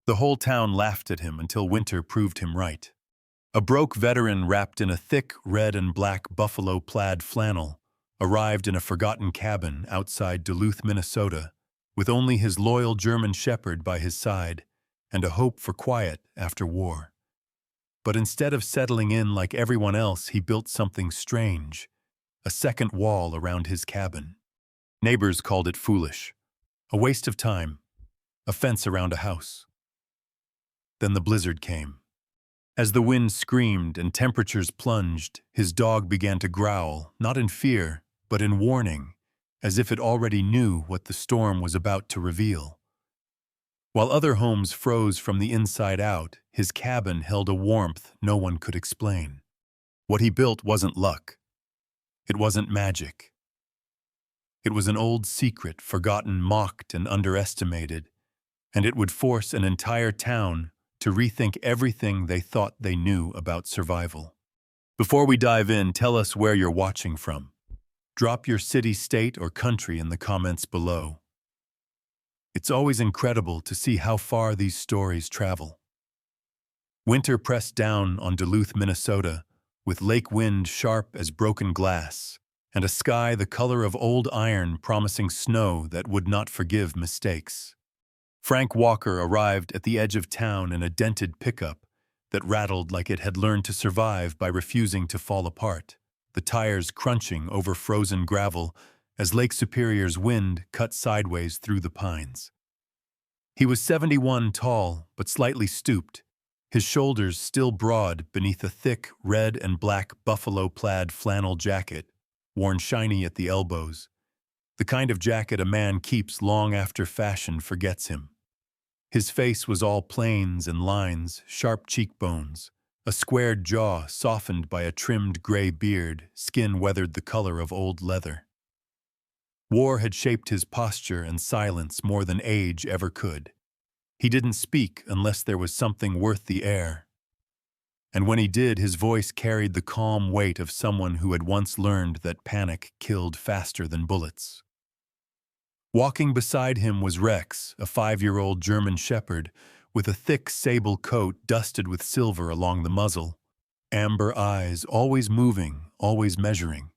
The whole town laughed at him until winter proved him right. A broke veteran wrapped in a thick red and black buffalo plaid flannel arrived in a forgotten cabin outside Duluth, Minnesota, with only his loyal German shepherd by his side and a hope for quiet after war. But instead of settling in like everyone else, he built something strange, a second wall around his cabin. Neighbors called it foolish, a waste of time, a fence around a house. Then the blizzard came. As the wind screamed and temperatures plunged, his dog began to growl, not in fear, but in warning, as if it already knew what the storm was about to reveal. While other homes froze from the inside out, his cabin held a warmth no one could explain. What he built wasn't luck. It wasn't magic. It was an old secret, forgotten, mocked, and underestimated, and it would force an entire town to rethink everything they thought they knew about survival. Before we dive in, tell us where you're watching from. Drop your city, state, or country in the comments below. It's always incredible to see how far these stories travel. Winter pressed down on Duluth, Minnesota, with lake wind sharp as broken glass, and a sky the color of old iron promising snow that would not forgive mistakes. Frank Walker arrived at the edge of town in a dented pickup that rattled like it had learned to survive by refusing to fall apart, the tires crunching over frozen gravel as Lake Superior's wind cut sideways through the pines. He was 71 tall, but slightly stooped, his shoulders still broad beneath a thick red and black buffalo plaid flannel jacket, worn shiny at the elbows, the kind of jacket a man keeps long after fashion forgets him. His face was all planes and lines, sharp cheekbones, a squared jaw softened by a trimmed gray beard, skin weathered the color of old leather. War had shaped his posture and silence more than age ever could. He didn't speak unless there was something worth the air. And when he did, his voice carried the calm weight of someone who had once learned that panic killed faster than bullets. Walking beside him was Rex, a 5-year-old German shepherd, with a thick sable coat dusted with silver along the muzzle, amber eyes always moving, always measuring.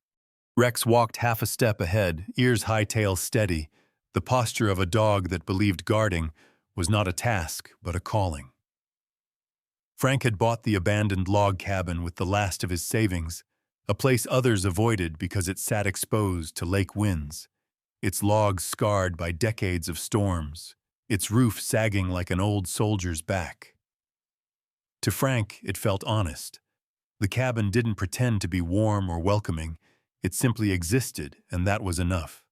Rex walked half a step ahead, ears high-tail steady, the posture of a dog that believed guarding was not a task, but a calling. Frank had bought the abandoned log cabin with the last of his savings, a place others avoided because it sat exposed to lake winds, its logs scarred by decades of storms, its roof sagging like an old soldier's back. To Frank, it felt honest. The cabin didn't pretend to be warm or welcoming, it simply existed, and that was enough.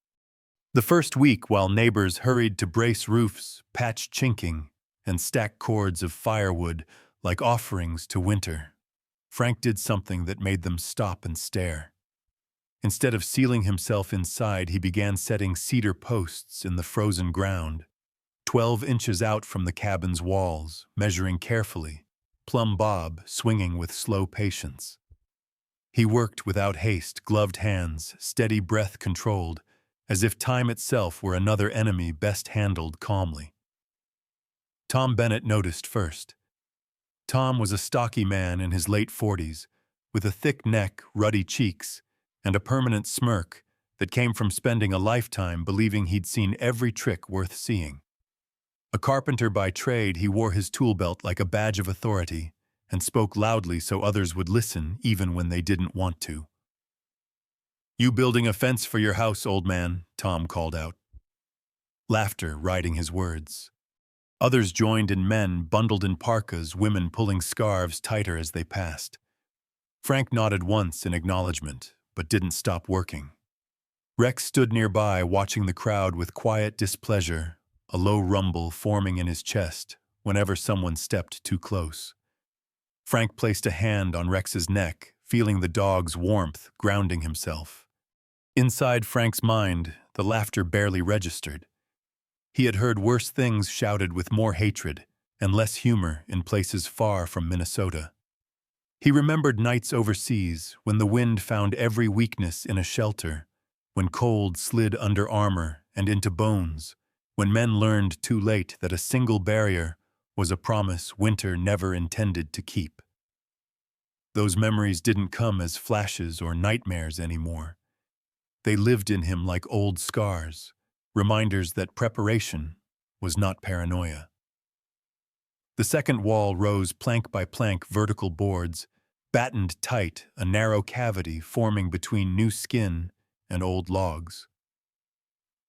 The first week, while neighbors hurried to brace roofs, patch chinking, and stack cords of firewood like offerings to winter, Frank did something that made them stop and stare. Instead of sealing himself inside, he began setting cedar posts in the frozen ground, 12 inches out from the cabin's walls, measuring carefully, plumb bob swinging with slow patience. He worked without haste, gloved hands, steady breath controlled, as if time itself were another enemy best handled calmly. Tom Bennett noticed first. Tom was a stocky man in his late 40s, with a thick neck, ruddy cheeks, and a permanent smirk that came from spending a lifetime believing he'd seen every trick worth seeing. A carpenter by trade, he wore his tool belt like a badge of authority and spoke loudly so others would listen even when they didn't want to. "You building a fence for your house, old man," Tom called out. Laughter riding his words. Others joined in, men bundled in parkas, women pulling scarves tighter as they passed. Frank nodded once in acknowledgement, but didn't stop working. Rex stood nearby, watching the crowd with quiet displeasure, a low rumble forming in his chest whenever someone stepped too close. Frank placed a hand on Rex's neck, feeling the dog's warmth, grounding himself. Inside Frank's mind, the laughter barely registered. He had heard worse things shouted with more hatred and less humor in places far from Minnesota. He remembered nights overseas when the wind found every weakness in a shelter, when cold slid under armor and into bones, when men learned too late that a single barrier was a promise Winter never intended to keep. Those memories didn't come as flashes or nightmares anymore. They lived in him like old scars, reminders that preparation was not paranoia. The second wall rose plank by plank vertical boards, battened tight, a narrow cavity forming between new skin and old logs.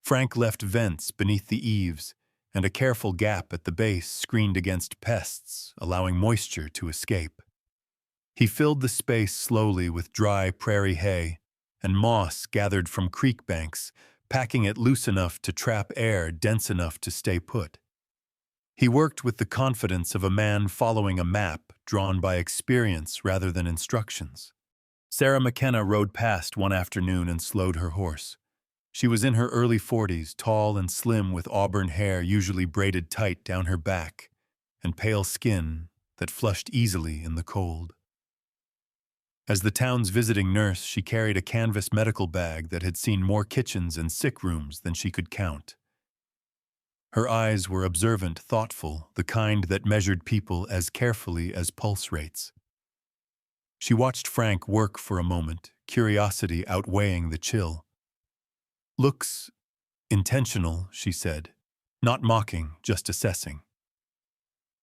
Frank left vents beneath the eaves and a careful gap at the base screened against pests, allowing moisture to escape. He filled the space slowly with dry prairie hay and moss gathered from creek banks, packing it loose enough to trap air dense enough to stay put. He worked with the confidence of a man following a map drawn by experience rather than instructions. Sarah McKenna rode past one afternoon and slowed her horse. She was in her early 40s, tall and slim with auburn hair usually braided tight down her back, and pale skin that flushed easily in the cold. As the town's visiting nurse, she carried a canvas medical bag that had seen more kitchens and sick rooms than she could count. Her eyes were observant, thoughtful, the kind that measured people as carefully as pulse rates. She watched Frank work for a moment, curiosity outweighing the chill. "Looks intentional," she said. "Not mocking, just assessing."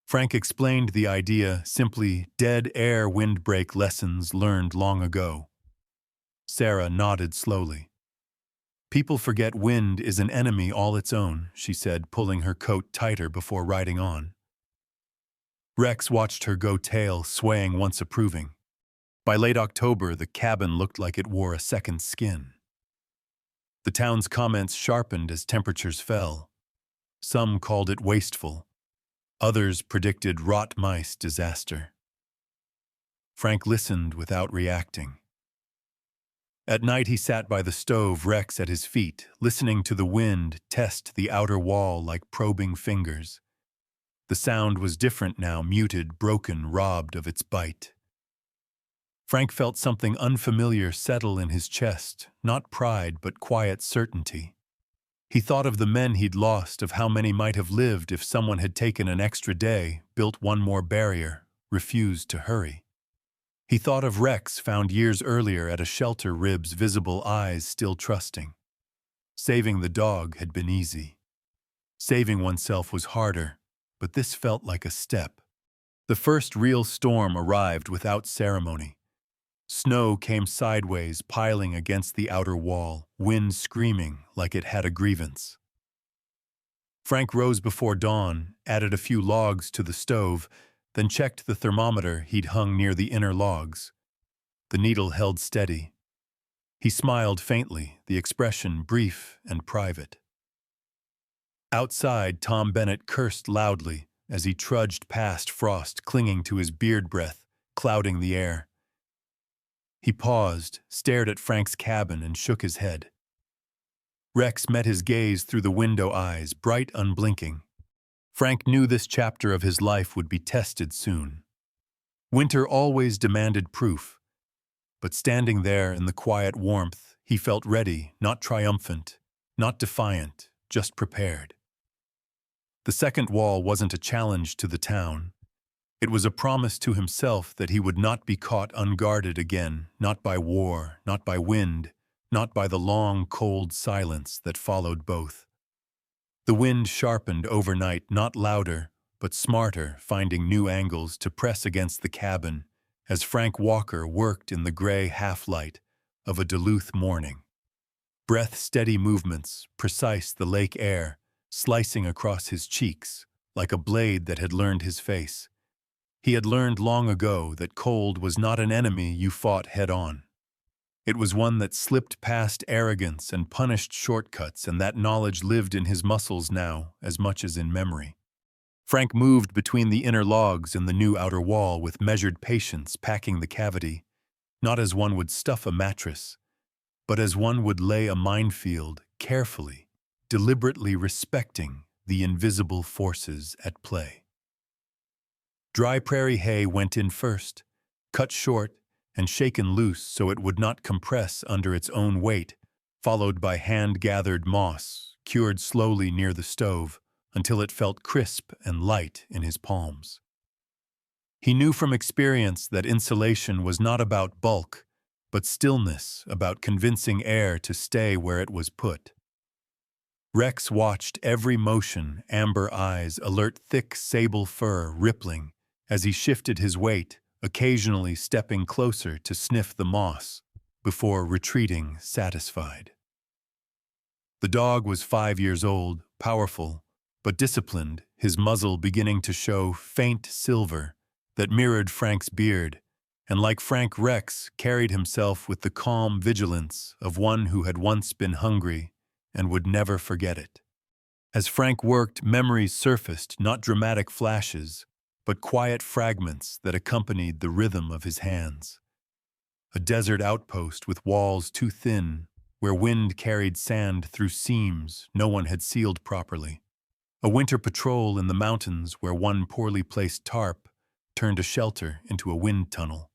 Frank explained the idea, simply dead air windbreak lessons learned long ago. Sarah nodded slowly. "People forget wind is an enemy all its own," she said, pulling her coat tighter before riding on. Rex watched her go tail, swaying once approving. By late October, the cabin looked like it wore a second skin. The town's comments sharpened as temperatures fell. Some called it wasteful. Others predicted rot mice disaster. Frank listened without reacting. At night he sat by the stove, Rex at his feet, listening to the wind test the outer wall like probing fingers. The sound was different now, muted, broken, robbed of its bite. Frank felt something unfamiliar settle in his chest, not pride but quiet certainty. He thought of the men he'd lost, of how many might have lived if someone had taken an extra day, built one more barrier, refused to hurry. He thought of Rex, found years earlier at a shelter, ribs visible, eyes still trusting. Saving the dog had been easy. Saving oneself was harder, but this felt like a step. The first real storm arrived without ceremony. Snow came sideways, piling against the outer wall, wind screaming like it had a grievance. Frank rose before dawn, added a few logs to the stove, then checked the thermometer he'd hung near the inner logs. The needle held steady. He smiled faintly, the expression brief and private. Outside, Tom Bennett cursed loudly as he trudged past frost clinging to his beard breath, clouding the air. He paused, stared at Frank's cabin, and shook his head. Rex met his gaze through the window eyes, bright, unblinking. Frank knew this chapter of his life would be tested soon. Winter always demanded proof, but standing there in the quiet warmth, he felt ready, not triumphant, not defiant, just prepared. The second wall wasn't a challenge to the town. It was a promise to himself that he would not be caught unguarded again, not by war, not by wind, not by the long, cold silence that followed both. The wind sharpened overnight, not louder, but smarter, finding new angles to press against the cabin as Frank Walker worked in the gray half-light of a Duluth morning. Breath-steady movements, precise the lake air, slicing across his cheeks like a blade that had learned his face. He had learned long ago that cold was not an enemy you fought head-on. It was one that slipped past arrogance and punished shortcuts, and that knowledge lived in his muscles now as much as in memory. Frank moved between the inner logs and the new outer wall with measured patience, packing the cavity, not as one would stuff a mattress, but as one would lay a minefield, carefully, deliberately respecting the invisible forces at play. Dry prairie hay went in first, cut short and shaken loose so it would not compress under its own weight, followed by hand-gathered moss, cured slowly near the stove, until it felt crisp and light in his palms. He knew from experience that insulation was not about bulk, but stillness, about convincing air to stay where it was put. Rex watched every motion, amber eyes alert thick sable fur rippling as he shifted his weight, occasionally stepping closer to sniff the moss, before retreating satisfied. The dog was 5 years old, powerful, but disciplined, his muzzle beginning to show faint silver that mirrored Frank's beard, and like Frank, Rex carried himself with the calm vigilance of one who had once been hungry and would never forget it. As Frank worked, memories surfaced, not dramatic flashes, but quiet fragments that accompanied the rhythm of his hands. A desert outpost with walls too thin, where wind carried sand through seams no one had sealed properly. A winter patrol in the mountains where one poorly placed tarp turned a shelter into a wind tunnel.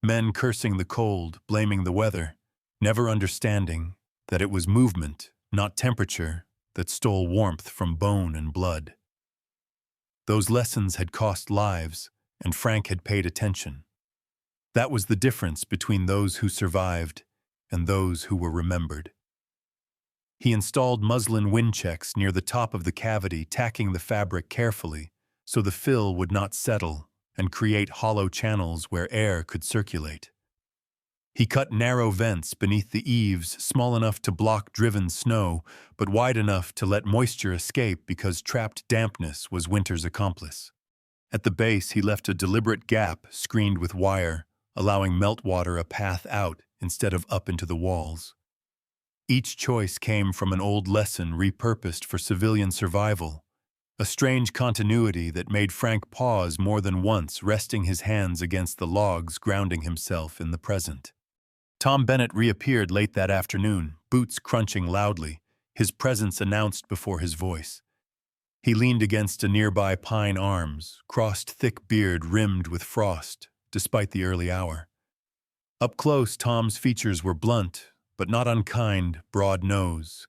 Men cursing the cold, blaming the weather, never understanding that it was movement, not temperature, that stole warmth from bone and blood. Those lessons had cost lives, and Frank had paid attention. That was the difference between those who survived and those who were remembered. He installed muslin wind checks near the top of the cavity, tacking the fabric carefully so the fill would not settle and create hollow channels where air could circulate. He cut narrow vents beneath the eaves, small enough to block driven snow, but wide enough to let moisture escape because trapped dampness was winter's accomplice. At the base, he left a deliberate gap screened with wire, allowing meltwater a path out instead of up into the walls. Each choice came from an old lesson repurposed for civilian survival, a strange continuity that made Frank pause more than once, resting his hands against the logs, grounding himself in the present. Tom Bennett reappeared late that afternoon, boots crunching loudly, his presence announced before his voice. He leaned against a nearby pine arms, crossed thick beard rimmed with frost, despite the early hour. Up close, Tom's features were blunt, but not unkind, broad nose.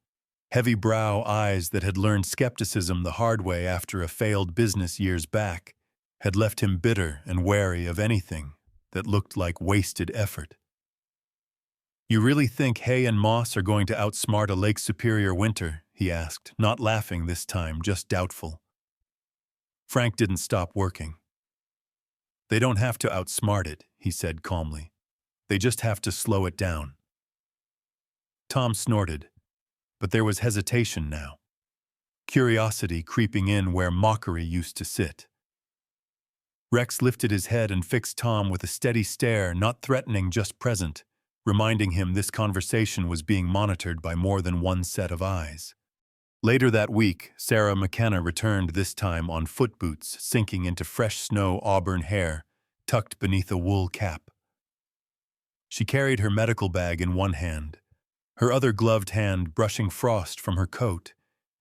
Heavy brow, eyes that had learned skepticism the hard way after a failed business years back, had left him bitter and wary of anything that looked like wasted effort. "You really think hay and moss are going to outsmart a Lake Superior winter?" he asked, not laughing this time, just doubtful. Frank didn't stop working. "They don't have to outsmart it," he said calmly. "They just have to slow it down." Tom snorted, but there was hesitation now. Curiosity creeping in where mockery used to sit. Rex lifted his head and fixed Tom with a steady stare, not threatening, just present, reminding him this conversation was being monitored by more than one set of eyes. Later that week, Sarah McKenna returned, this time on foot boots sinking into fresh snow, auburn hair tucked beneath a wool cap. She carried her medical bag in one hand, her other gloved hand brushing frost from her coat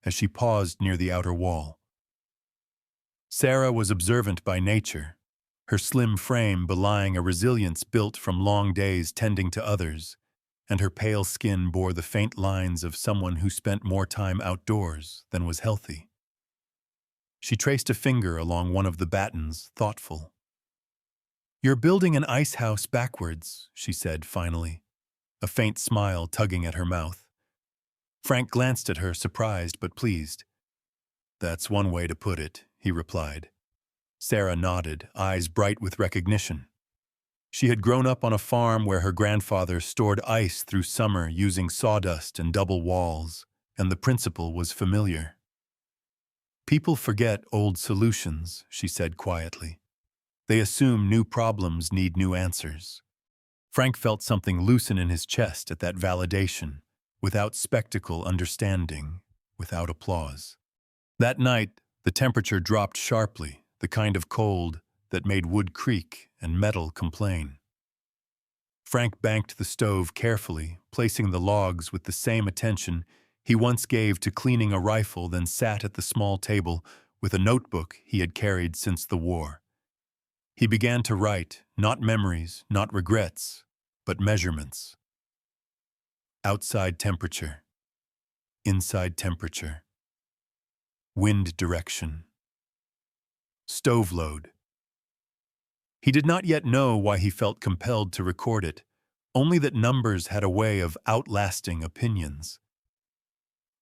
as she paused near the outer wall. Sarah was observant by nature, her slim frame belying a resilience built from long days tending to others, and her pale skin bore the faint lines of someone who spent more time outdoors than was healthy. She traced a finger along one of the battens, thoughtful. "You're building an ice house backwards," she said finally, a faint smile tugging at her mouth. Frank glanced at her, surprised but pleased. "That's one way to put it," he replied. Sarah nodded, eyes bright with recognition. She had grown up on a farm where her grandfather stored ice through summer using sawdust and double walls, and the principle was familiar. "People forget old solutions," she said quietly. "They assume new problems need new answers." Frank felt something loosen in his chest at that validation, without spectacle, understanding, without applause. That night, the temperature dropped sharply, the kind of cold that made wood creak and metal complain. Frank banked the stove carefully, placing the logs with the same attention he once gave to cleaning a rifle, then sat at the small table with a notebook he had carried since the war. He began to write, not memories, not regrets, but measurements. Outside temperature. Inside temperature. wind direction, stove load. He did not yet know why he felt compelled to record it, only that numbers had a way of outlasting opinions.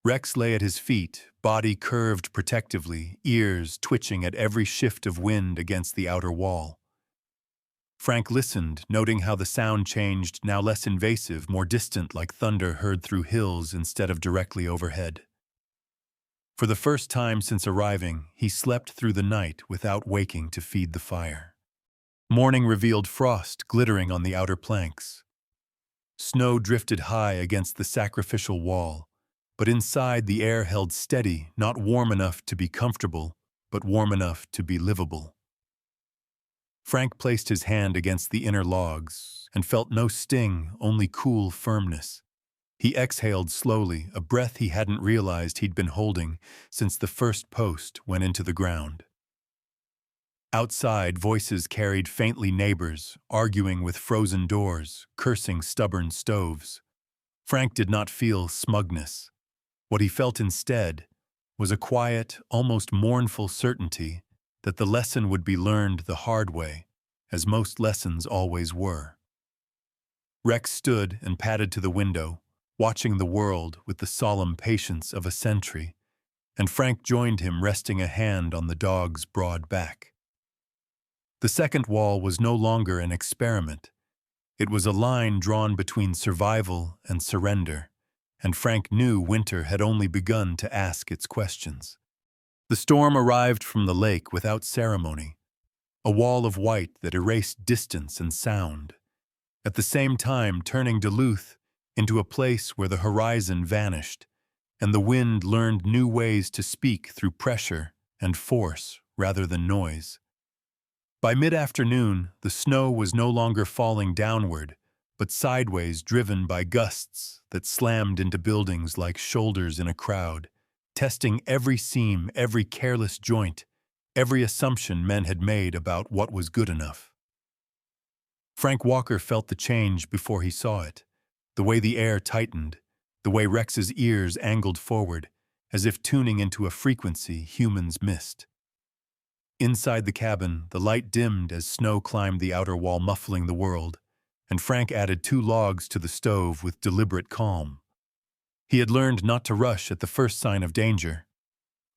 Rex lay at his feet, body curved protectively, ears twitching at every shift of wind against the outer wall. Frank listened, noting how the sound changed, now less invasive, more distant, like thunder heard through hills instead of directly overhead. For the first time since arriving, he slept through the night without waking to feed the fire. Morning revealed frost glittering on the outer planks. Snow drifted high against the sacrificial wall, but inside the air held steady, not warm enough to be comfortable, but warm enough to be livable. Frank placed his hand against the inner logs and felt no sting, only cool firmness. He exhaled slowly, a breath he hadn't realized he'd been holding since the first post went into the ground. Outside, voices carried faintly neighbors, arguing with frozen doors, cursing stubborn stoves. Frank did not feel smugness. What he felt instead was a quiet, almost mournful certainty that the lesson would be learned the hard way, as most lessons always were. Rex stood and padded to the window, watching the world with the solemn patience of a sentry, and Frank joined him, resting a hand on the dog's broad back. The second wall was no longer an experiment. It was a line drawn between survival and surrender, and Frank knew winter had only begun to ask its questions. The storm arrived from the lake without ceremony, a wall of white that erased distance and sound, at the same time turning Duluth into a place where the horizon vanished, and the wind learned new ways to speak through pressure and force rather than noise. By mid-afternoon, the snow was no longer falling downward, but sideways, driven by gusts that slammed into buildings like shoulders in a crowd, testing every seam, every careless joint, every assumption men had made about what was good enough. Frank Walker felt the change before he saw it, the way the air tightened, the way Rex's ears angled forward, as if tuning into a frequency humans missed. Inside the cabin, the light dimmed as snow climbed the outer wall, muffling the world, and Frank added 2 logs to the stove with deliberate calm. He had learned not to rush at the first sign of danger.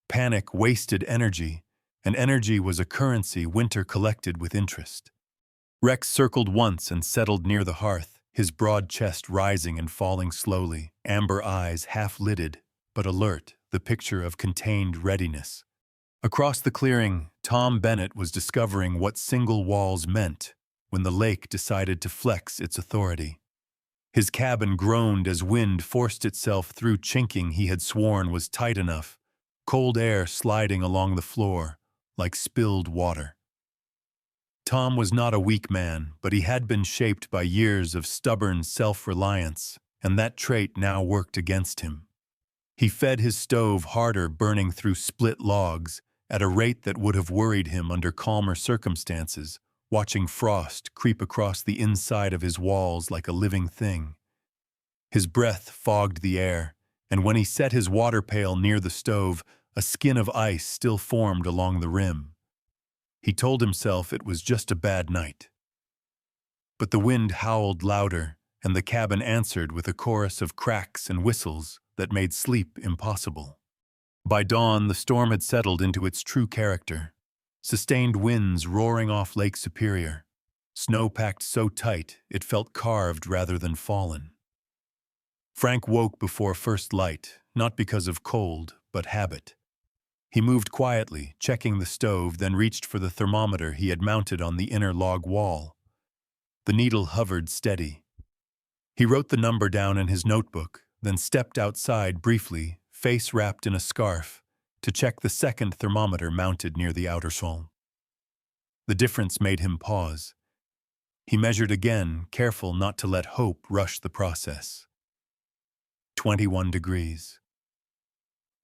Panic wasted energy, and energy was a currency winter collected with interest. Rex circled once and settled near the hearth, his broad chest rising and falling slowly, amber eyes half-lidded, but alert, the picture of contained readiness. Across the clearing, Tom Bennett was discovering what single walls meant when the lake decided to flex its authority. His cabin groaned as wind forced itself through chinking he had sworn was tight enough, cold air sliding along the floor like spilled water. Tom was not a weak man, but he had been shaped by years of stubborn self-reliance, and that trait now worked against him. He fed his stove harder, burning through split logs, at a rate that would have worried him under calmer circumstances, watching frost creep across the inside of his walls like a living thing. His breath fogged the air, and when he set his water pail near the stove, a skin of ice still formed along the rim. He told himself it was just a bad night. But the wind howled louder, and the cabin answered with a chorus of cracks and whistles that made sleep impossible. By dawn, the storm had settled into its true character. Sustained winds roaring off Lake Superior. Snow packed so tight it felt carved rather than fallen. Frank woke before first light, not because of cold, but habit. He moved quietly, checking the stove, then reached for the thermometer he had mounted on the inner log wall. The needle hovered steady. He wrote the number down in his notebook, then stepped outside briefly, face wrapped in a scarf, to check the second thermometer mounted near the outer sole. The difference made him pause. He measured again, careful not to let hope rush the process. 21 degrees.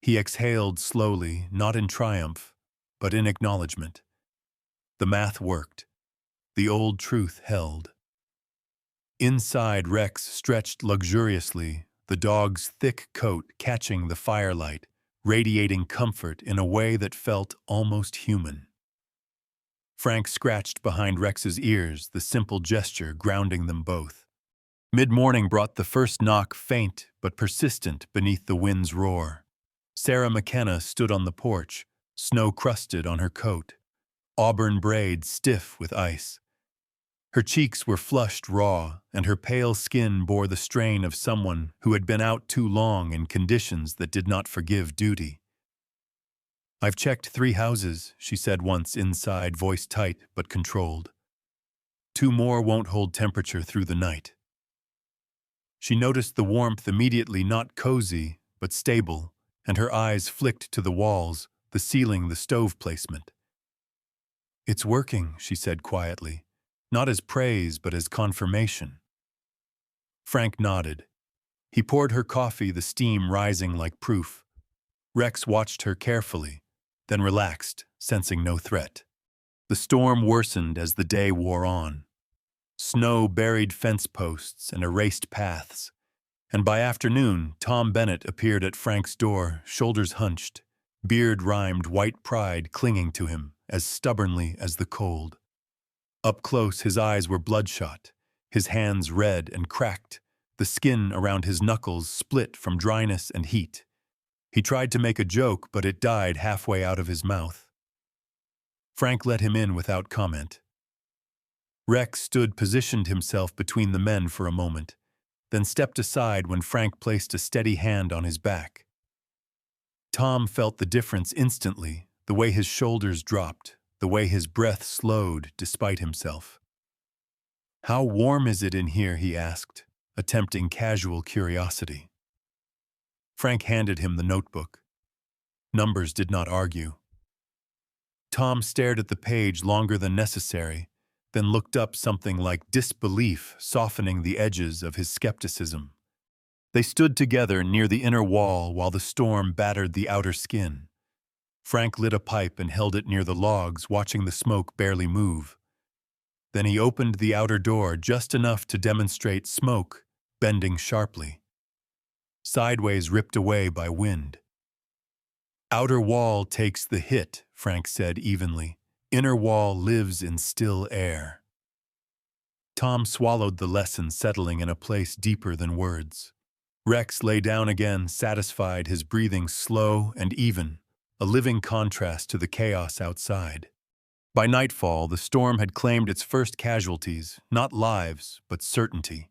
He exhaled slowly, not in triumph, but in acknowledgement. The math worked. The old truth held. Inside, Rex stretched luxuriously, the dog's thick coat catching the firelight, radiating comfort in a way that felt almost human. Frank scratched behind Rex's ears, the simple gesture grounding them both. Mid-morning brought the first knock, faint but persistent beneath the wind's roar. Sarah McKenna stood on the porch, snow crusted on her coat, auburn braids stiff with ice. Her cheeks were flushed raw, and her pale skin bore the strain of someone who had been out too long in conditions that did not forgive duty. "I've checked 3 houses," she said once inside, voice tight but controlled. "2 more won't hold temperature through the night." She noticed the warmth immediately, not cozy, but stable, and her eyes flicked to the walls, the ceiling, the stove placement. "It's working," she said quietly, not as praise but as confirmation. Frank nodded. He poured her coffee, the steam rising like proof. Rex watched her carefully, then relaxed, sensing no threat. The storm worsened as the day wore on. Snow buried fence posts and erased paths, and by afternoon Tom Bennett appeared at Frank's door, shoulders hunched, beard-rimed white pride clinging to him as stubbornly as the cold. Up close, his eyes were bloodshot, his hands red and cracked, the skin around his knuckles split from dryness and heat. He tried to make a joke, but it died halfway out of his mouth. Frank let him in without comment. Rex positioned himself between the men for a moment, then stepped aside when Frank placed a steady hand on his back. Tom felt the difference instantly, the way his shoulders dropped, the way his breath slowed despite himself. "How warm is it in here?" he asked, attempting casual curiosity. Frank handed him the notebook. Numbers did not argue. Tom stared at the page longer than necessary, then looked up, something like disbelief softening the edges of his skepticism. They stood together near the inner wall while the storm battered the outer skin. Frank lit a pipe and held it near the logs, watching the smoke barely move. Then he opened the outer door just enough to demonstrate smoke bending sharply. Sideways, ripped away by wind. "Outer wall takes the hit," Frank said evenly. "Inner wall lives in still air." Tom swallowed the lesson, settling in a place deeper than words. Rex lay down again, satisfied, his breathing slow and even, a living contrast to the chaos outside. By nightfall, the storm had claimed its first casualties, not lives, but certainty.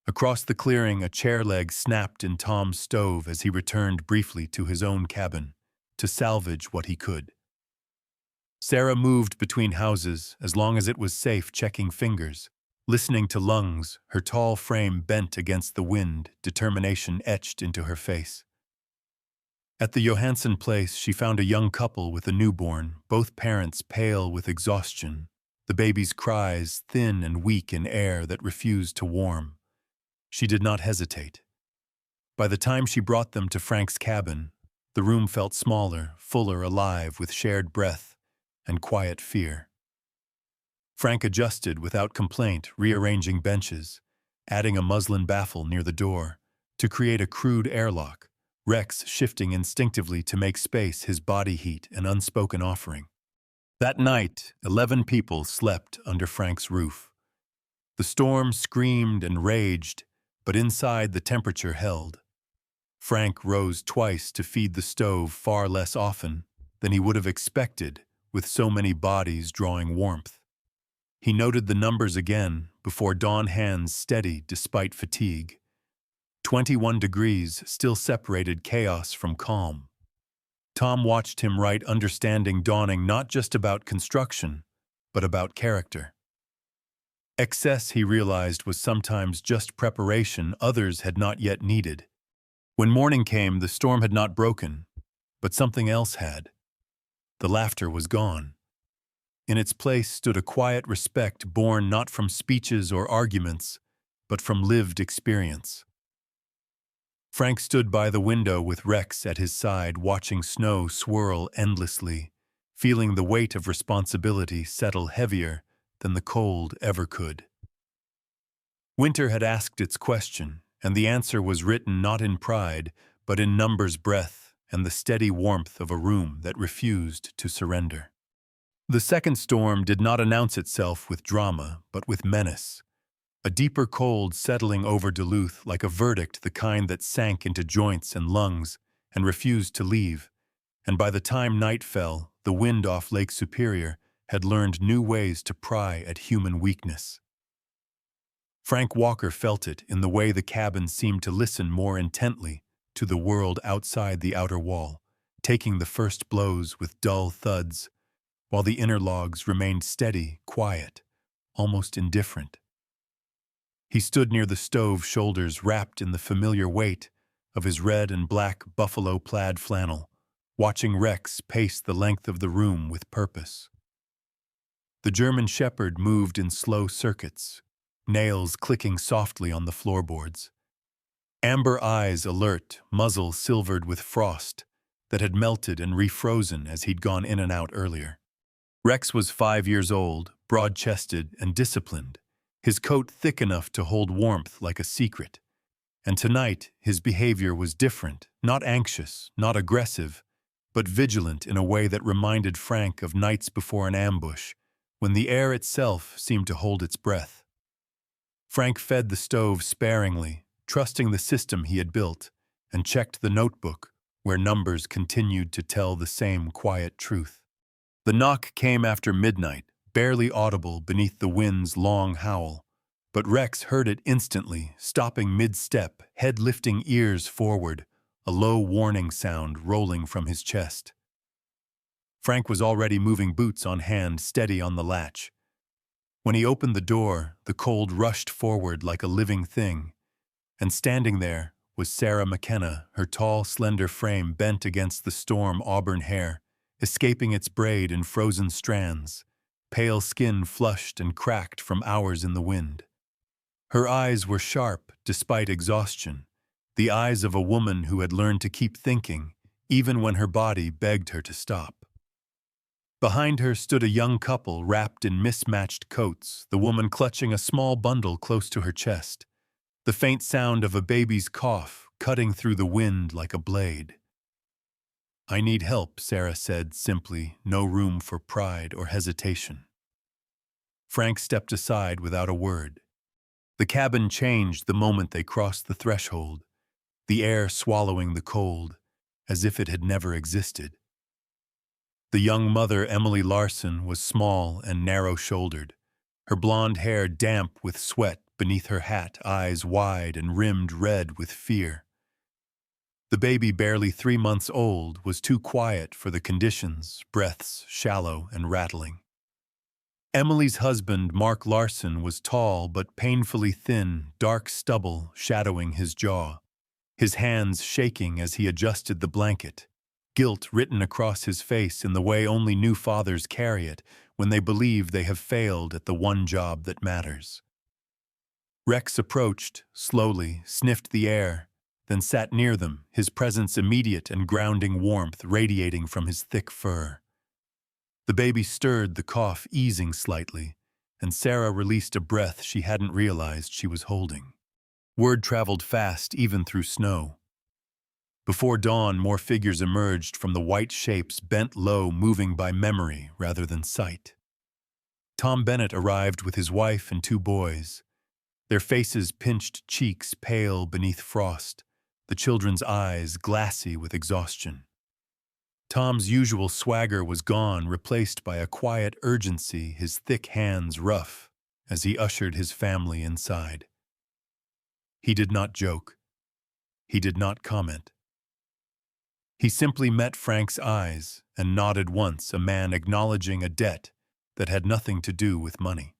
Across the clearing, a chair leg snapped in Tom's stove as he returned briefly to his own cabin, to salvage what he could. Sarah moved between houses as long as it was safe, checking fingers, listening to lungs, her tall frame bent against the wind, determination etched into her face. At the Johansson place, she found a young couple with a newborn, both parents pale with exhaustion, the baby's cries thin and weak in air that refused to warm. She did not hesitate. By the time she brought them to Frank's cabin, the room felt smaller, fuller, alive with shared breath and quiet fear. Frank adjusted without complaint, rearranging benches, adding a muslin baffle near the door to create a crude airlock, Rex shifting instinctively to make space, his body heat an unspoken offering. That night, 11 people slept under Frank's roof. The storm screamed and raged, but inside the temperature held. Frank rose twice to feed the stove, far less often than he would have expected with so many bodies drawing warmth. He noted the numbers again before dawn, hands steady despite fatigue. 21 degrees still separated chaos from calm. Tom watched him write, understanding dawning not just about construction, but about character. Excess, he realized, was sometimes just preparation others had not yet needed. When morning came, the storm had not broken, but something else had. The laughter was gone. In its place stood a quiet respect born not from speeches or arguments, but from lived experience. Frank stood by the window with Rex at his side, watching snow swirl endlessly, feeling the weight of responsibility settle heavier than the cold ever could. Winter had asked its question, and the answer was written not in pride, but in numbers, breath, and the steady warmth of a room that refused to surrender. The second storm did not announce itself with drama, but with menace. A deeper cold settling over Duluth like a verdict, the kind that sank into joints and lungs and refused to leave. And by the time night fell, the wind off Lake Superior had learned new ways to pry at human weakness. Frank Walker felt it in the way the cabin seemed to listen more intently to the world outside the outer wall, taking the first blows with dull thuds, while the inner logs remained steady, quiet, almost indifferent. He stood near the stove, shoulders wrapped in the familiar weight of his red and black buffalo plaid flannel, watching Rex pace the length of the room with purpose. The German shepherd moved in slow circuits, nails clicking softly on the floorboards. Amber eyes alert, muzzle silvered with frost that had melted and refrozen as he'd gone in and out earlier. Rex was 5 years old, broad-chested and disciplined, his coat thick enough to hold warmth like a secret. And tonight, his behavior was different, not anxious, not aggressive, but vigilant in a way that reminded Frank of nights before an ambush, when the air itself seemed to hold its breath. Frank fed the stove sparingly, trusting the system he had built, and checked the notebook, where numbers continued to tell the same quiet truth. The knock came after midnight, barely audible beneath the wind's long howl, but Rex heard it instantly, stopping mid-step, head lifting ears forward, a low warning sound rolling from his chest. Frank was already moving, boots on hand, steady on the latch. When he opened the door, the cold rushed forward like a living thing, and standing there was Sarah McKenna, her tall, slender frame bent against the storm auburn hair, escaping its braid in frozen strands, pale skin flushed and cracked from hours in the wind. Her eyes were sharp despite exhaustion, the eyes of a woman who had learned to keep thinking, even when her body begged her to stop. Behind her stood a young couple wrapped in mismatched coats, the woman clutching a small bundle close to her chest, the faint sound of a baby's cough cutting through the wind like a blade. "I need help," Sarah said simply, no room for pride or hesitation. Frank stepped aside without a word. The cabin changed the moment they crossed the threshold, the air swallowing the cold, as if it had never existed. The young mother, Emily Larson, was small and narrow-shouldered, her blonde hair damp with sweat beneath her hat, eyes wide and rimmed red with fear. The baby, barely 3 months old, was too quiet for the conditions, breaths shallow and rattling. Emily's husband, Mark Larson, was tall but painfully thin, dark stubble shadowing his jaw, his hands shaking as he adjusted the blanket, guilt written across his face in the way only new fathers carry it when they believe they have failed at the one job that matters. Rex approached, slowly, sniffed the air, then sat near them, his presence immediate and grounding warmth radiating from his thick fur. The baby stirred, the cough easing slightly, and Sarah released a breath she hadn't realized she was holding. Word traveled fast, even through snow. Before dawn, more figures emerged from the white shapes bent low, moving by memory rather than sight. Tom Bennett arrived with his wife and 2 boys, their faces pinched cheeks pale beneath frost, the children's eyes glassy with exhaustion. Tom's usual swagger was gone, replaced by a quiet urgency, his thick hands rough as he ushered his family inside. He did not joke. He did not comment. He simply met Frank's eyes and nodded once, a man acknowledging a debt that had nothing to do with money.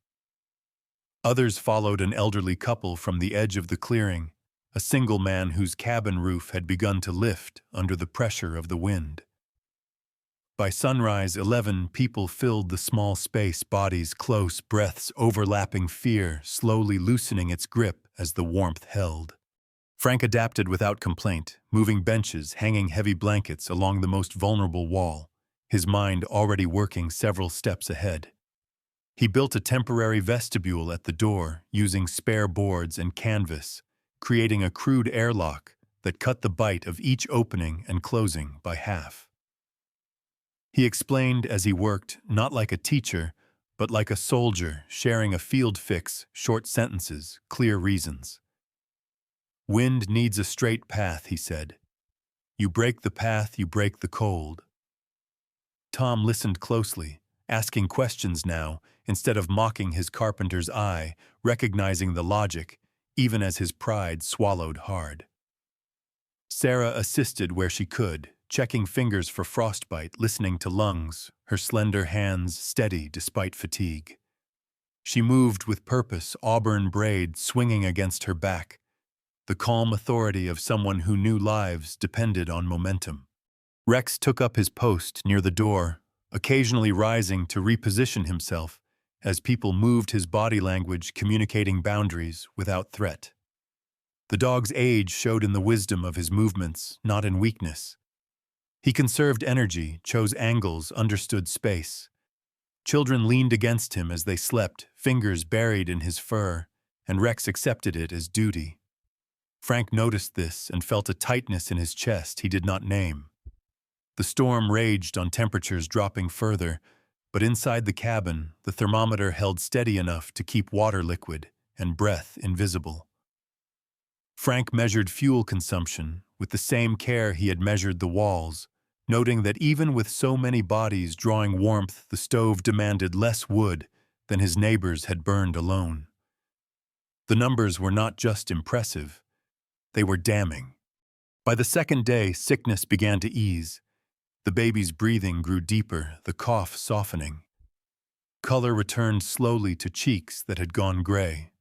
Others followed, an elderly couple from the edge of the clearing, a single man whose cabin roof had begun to lift under the pressure of the wind. By sunrise, 11 people filled the small space, bodies close, breaths overlapping, fear slowly loosening its grip as the warmth held. Frank adapted without complaint, moving benches, hanging heavy blankets along the most vulnerable wall, his mind already working several steps ahead. He built a temporary vestibule at the door, using spare boards and canvas, creating a crude airlock that cut the bite of each opening and closing by half. He explained as he worked, not like a teacher, but like a soldier sharing a field fix, short sentences, clear reasons. Wind needs a straight path, he said. You break the path, you break the cold. Tom listened closely, asking questions now, instead of mocking his carpenter's eye, recognizing the logic, even as his pride swallowed hard. Sarah assisted where she could, checking fingers for frostbite, listening to lungs, her slender hands steady despite fatigue. She moved with purpose, auburn braid swinging against her back, the calm authority of someone who knew lives depended on momentum. Rex took up his post near the door, occasionally rising to reposition himself as people moved, his body language communicating boundaries without threat. The dog's age showed in the wisdom of his movements, not in weakness. He conserved energy, chose angles, understood space. Children leaned against him as they slept, fingers buried in his fur, and Rex accepted it as duty. Frank noticed this and felt a tightness in his chest he did not name. The storm raged on temperatures dropping further, but inside the cabin, the thermometer held steady enough to keep water liquid and breath invisible. Frank measured fuel consumption with the same care he had measured the walls, noting that even with so many bodies drawing warmth, the stove demanded less wood than his neighbors had burned alone. The numbers were not just impressive, they were damning. By the second day, sickness began to ease. The baby's breathing grew deeper, the cough softening. Color returned slowly to cheeks that had gone gray.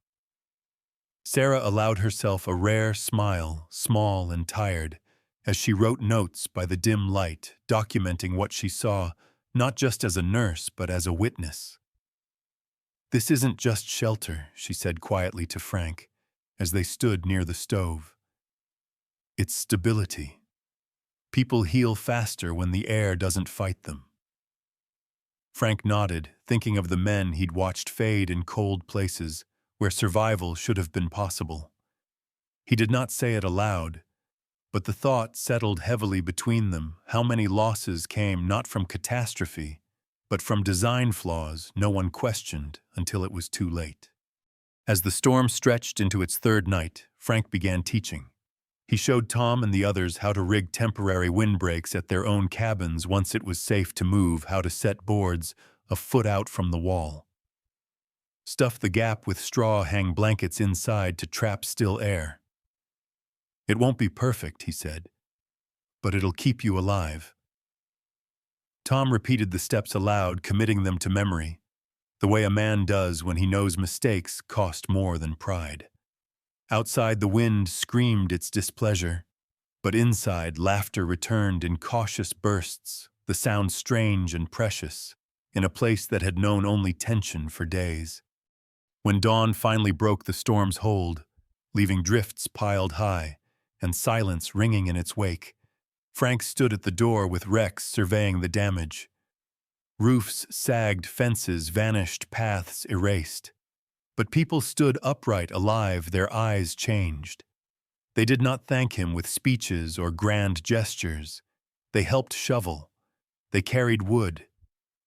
Sarah allowed herself a rare smile, small and tired, as she wrote notes by the dim light, documenting what she saw, not just as a nurse, but as a witness. "This isn't just shelter," she said quietly to Frank, as they stood near the stove. "It's stability. People heal faster when the air doesn't fight them." Frank nodded, thinking of the men he'd watched fade in cold places where survival should have been possible. He did not say it aloud, but the thought settled heavily between them. How many losses came not from catastrophe, but from design flaws no one questioned until it was too late. As the storm stretched into its third night, Frank began teaching. He showed Tom and the others how to rig temporary windbreaks at their own cabins once it was safe to move, how to set boards a foot out from the wall. Stuff the gap with straw, hang blankets inside to trap still air. "It won't be perfect," he said, "but it'll keep you alive." Tom repeated the steps aloud, committing them to memory, the way a man does when he knows mistakes cost more than pride. Outside, the wind screamed its displeasure, but inside, laughter returned in cautious bursts, the sound strange and precious, in a place that had known only tension for days. When dawn finally broke the storm's hold, leaving drifts piled high and silence ringing in its wake, Frank stood at the door with Rex surveying the damage. Roofs sagged, fences vanished, paths erased. But people stood upright, alive, their eyes changed. They did not thank him with speeches or grand gestures. They helped shovel. They carried wood.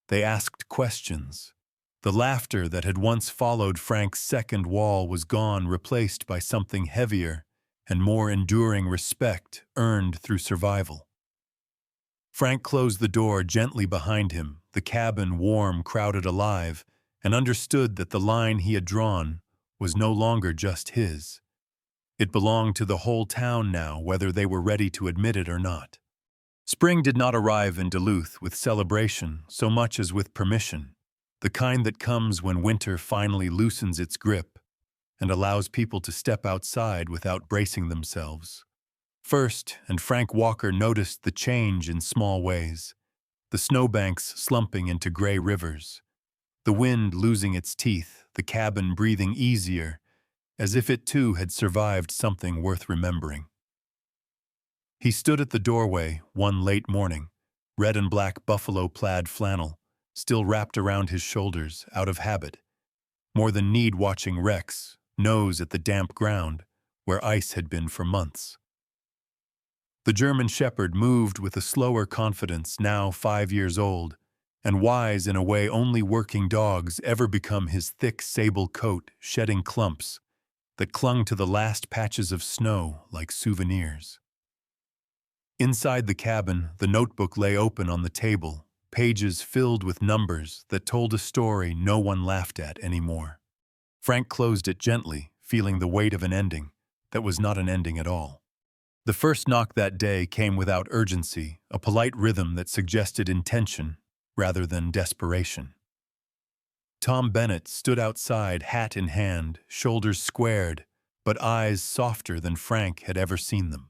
They asked questions. The laughter that had once followed Frank's second wall was gone, replaced by something heavier and more enduring: respect earned through survival. Frank closed the door gently behind him, the cabin warm, crowded, alive, and understood that the line he had drawn was no longer just his. It belonged to the whole town now, whether they were ready to admit it or not. Spring did not arrive in Duluth with celebration so much as with permission, the kind that comes when winter finally loosens its grip and allows people to step outside without bracing themselves. First, and Frank Walker noticed the change in small ways, the snowbanks slumping into gray rivers, the wind losing its teeth, the cabin breathing easier, as if it too had survived something worth remembering. He stood at the doorway one late morning, red and black buffalo plaid flannel, still wrapped around his shoulders, out of habit, more than need, watching Rex, nose at the damp ground, where ice had been for months. The German shepherd moved with a slower confidence, now 5 years old, and wise in a way only working dogs ever become, his thick sable coat shedding clumps that clung to the last patches of snow like souvenirs. Inside the cabin, the notebook lay open on the table, pages filled with numbers that told a story no one laughed at anymore. Frank closed it gently, feeling the weight of an ending that was not an ending at all. The first knock that day came without urgency, a polite rhythm that suggested intention rather than desperation. Tom Bennett stood outside, hat in hand, shoulders squared, but eyes softer than Frank had ever seen them.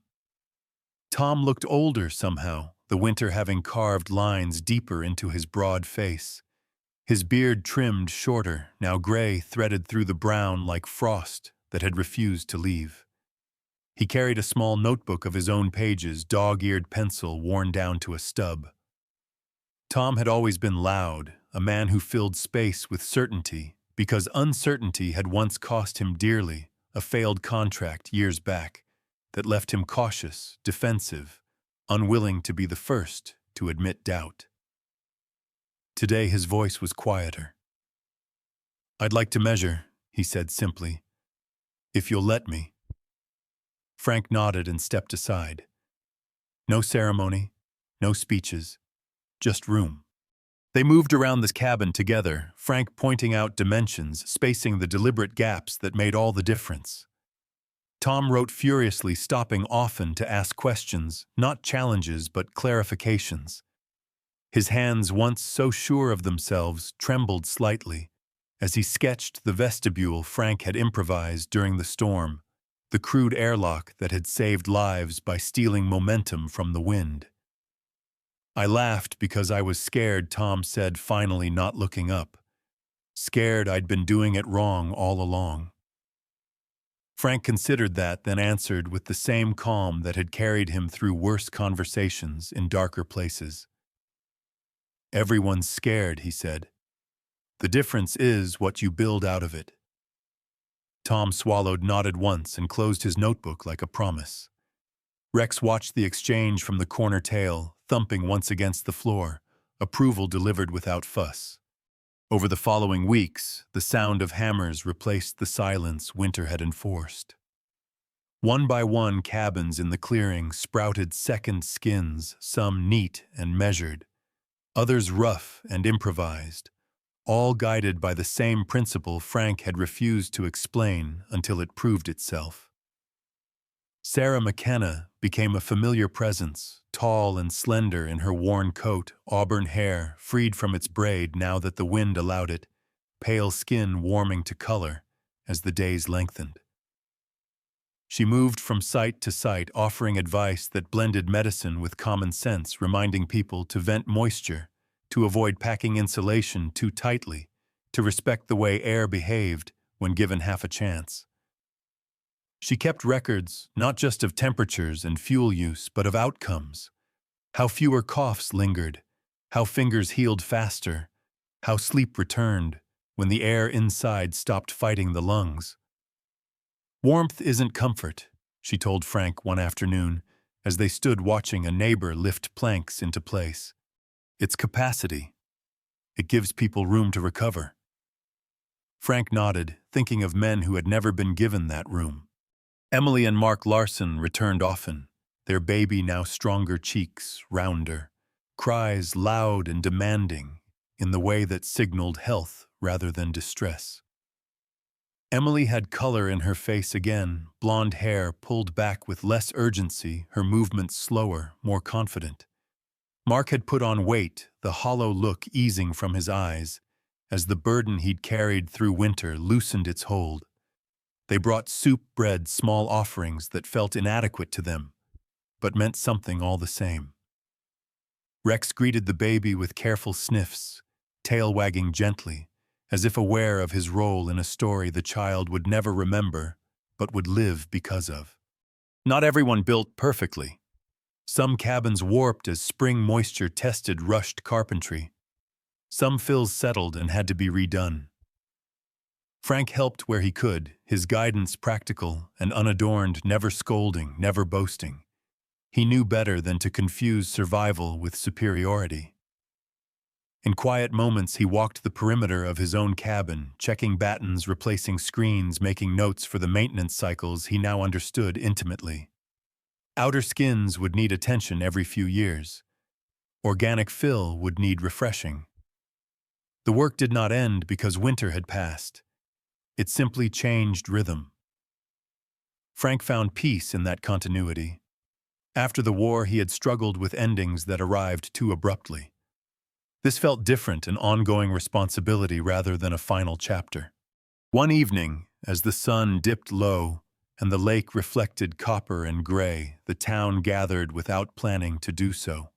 Tom looked older somehow, the winter having carved lines deeper into his broad face. His beard trimmed shorter, now gray threaded through the brown like frost that had refused to leave. He carried a small notebook of his own pages, dog-eared pencil worn down to a stub. Tom had always been loud, a man who filled space with certainty, because uncertainty had once cost him dearly, a failed contract years back that left him cautious, defensive, unwilling to be the first to admit doubt. Today his voice was quieter. "I'd like to measure," he said simply, "if you'll let me." Frank nodded and stepped aside. No ceremony, no speeches, just room. They moved around this cabin together, Frank pointing out dimensions, spacing the deliberate gaps that made all the difference. Tom wrote furiously, stopping often to ask questions, not challenges but clarifications. His hands, once so sure of themselves, trembled slightly as he sketched the vestibule Frank had improvised during the storm, the crude airlock that had saved lives by stealing momentum from the wind. "I laughed because I was scared," Tom said, finally not looking up. "Scared I'd been doing it wrong all along." Frank considered that, then answered with the same calm that had carried him through worse conversations in darker places. "Everyone's scared," he said. "The difference is what you build out of it." Tom swallowed, nodded once, and closed his notebook like a promise. Rex watched the exchange from the corner tail, thumping once against the floor, approval delivered without fuss. Over the following weeks, the sound of hammers replaced the silence winter had enforced. One by one, cabins in the clearing sprouted second skins, some neat and measured, others rough and improvised, all guided by the same principle Frank had refused to explain until it proved itself. Sarah McKenna became a familiar presence, tall and slender in her worn coat, auburn hair freed from its braid now that the wind allowed it, pale skin warming to color as the days lengthened. She moved from site to site, offering advice that blended medicine with common sense, reminding people to vent moisture, to avoid packing insulation too tightly, to respect the way air behaved when given half a chance. She kept records, not just of temperatures and fuel use, but of outcomes. How fewer coughs lingered, how fingers healed faster, how sleep returned when the air inside stopped fighting the lungs. "Warmth isn't comfort," she told Frank one afternoon as they stood watching a neighbor lift planks into place. "It's capacity. It gives people room to recover." Frank nodded, thinking of men who had never been given that room. Emily and Mark Larson returned often, their baby now stronger cheeks, rounder, cries loud and demanding in the way that signaled health rather than distress. Emily had color in her face again, blonde hair pulled back with less urgency, her movements slower, more confident. Mark had put on weight, the hollow look easing from his eyes, as the burden he'd carried through winter loosened its hold. They brought soup, bread, small offerings that felt inadequate to them, but meant something all the same. Rex greeted the baby with careful sniffs, tail wagging gently, as if aware of his role in a story the child would never remember, but would live because of. Not everyone built perfectly. Some cabins warped as spring moisture tested rushed carpentry. Some fills settled and had to be redone. Frank helped where he could, his guidance practical and unadorned, never scolding, never boasting. He knew better than to confuse survival with superiority. In quiet moments, he walked the perimeter of his own cabin, checking battens, replacing screens, making notes for the maintenance cycles he now understood intimately. Outer skins would need attention every few years. Organic fill would need refreshing. The work did not end because winter had passed. It simply changed rhythm. Frank found peace in that continuity. After the war, he had struggled with endings that arrived too abruptly. This felt different, an ongoing responsibility rather than a final chapter. One evening, as the sun dipped low and the lake reflected copper and gray, the town gathered without planning to do so.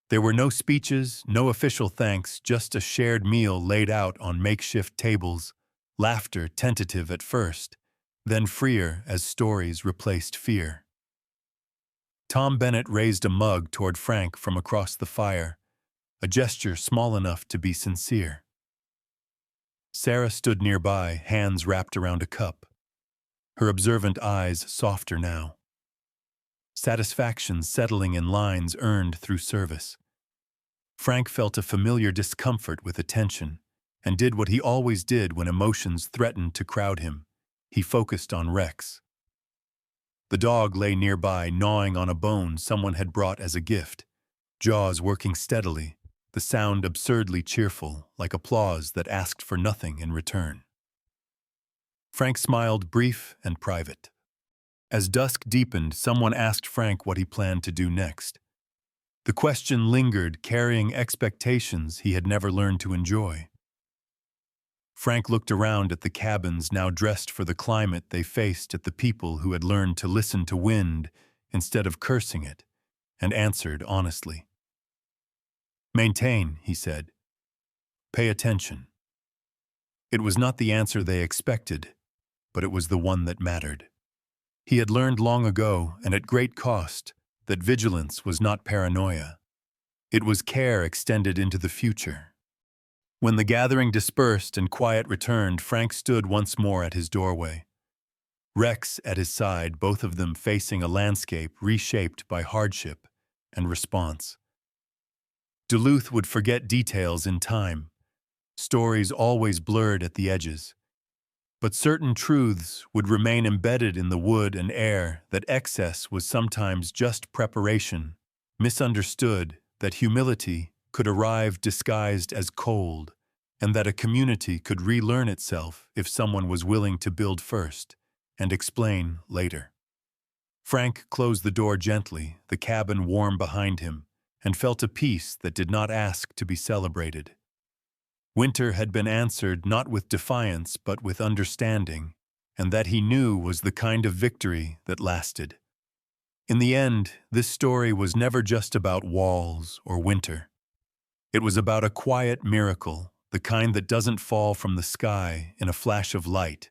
There were no speeches, no official thanks, just a shared meal laid out on makeshift tables, laughter tentative at first, then freer as stories replaced fear. Tom Bennett raised a mug toward Frank from across the fire, a gesture small enough to be sincere. Sarah stood nearby, hands wrapped around a cup, her observant eyes softer now. Satisfaction settling in lines earned through service. Frank felt a familiar discomfort with attention, and did what he always did when emotions threatened to crowd him. He focused on Rex. The dog lay nearby, gnawing on a bone someone had brought as a gift, jaws working steadily, the sound absurdly cheerful, like applause that asked for nothing in return. Frank smiled, brief and private. As dusk deepened, someone asked Frank what he planned to do next. The question lingered, carrying expectations he had never learned to enjoy. Frank looked around at the cabins now dressed for the climate they faced, at the people who had learned to listen to wind instead of cursing it, and answered honestly. "Maintain," he said. "Pay attention." It was not the answer they expected, but it was the one that mattered. He had learned long ago, and at great cost, that vigilance was not paranoia. It was care extended into the future. When the gathering dispersed and quiet returned, Frank stood once more at his doorway. Rex at his side, both of them facing a landscape reshaped by hardship and response. Duluth would forget details in time, stories always blurred at the edges. But certain truths would remain embedded in the wood and air, that excess was sometimes just preparation, misunderstood, that humility could arrive disguised as cold, and that a community could relearn itself if someone was willing to build first and explain later. Frank closed the door gently, the cabin warm behind him, and felt a peace that did not ask to be celebrated. Winter had been answered not with defiance but with understanding, and that he knew was the kind of victory that lasted. In the end, this story was never just about walls or winter. It was about a quiet miracle, the kind that doesn't fall from the sky in a flash of light,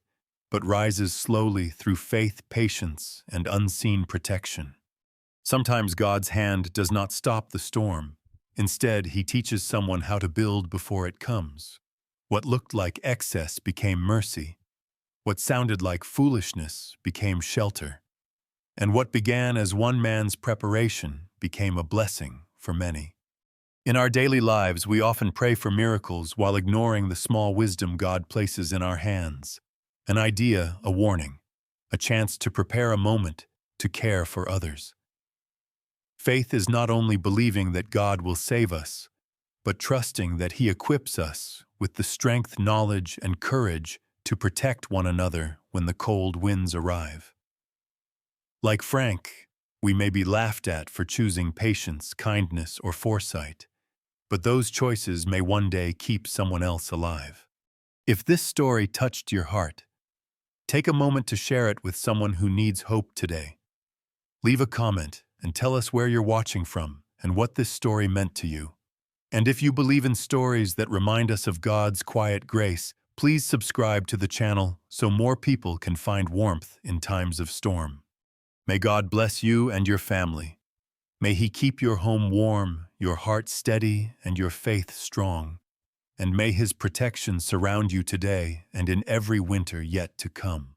but rises slowly through faith, patience, and unseen protection. Sometimes God's hand does not stop the storm. Instead, he teaches someone how to build before it comes. What looked like excess became mercy. What sounded like foolishness became shelter. And what began as one man's preparation became a blessing for many. In our daily lives, we often pray for miracles while ignoring the small wisdom God places in our hands. An idea, a warning, a chance to prepare a moment, to care for others. Faith is not only believing that God will save us, but trusting that He equips us with the strength, knowledge, and courage to protect one another when the cold winds arrive. Like Frank, we may be laughed at for choosing patience, kindness, or foresight, but those choices may one day keep someone else alive. If this story touched your heart, take a moment to share it with someone who needs hope today. Leave a comment and tell us where you're watching from and what this story meant to you. And if you believe in stories that remind us of God's quiet grace, please subscribe to the channel so more people can find warmth in times of storm. May God bless you and your family. May He keep your home warm, your heart steady, and your faith strong. And may His protection surround you today and in every winter yet to come.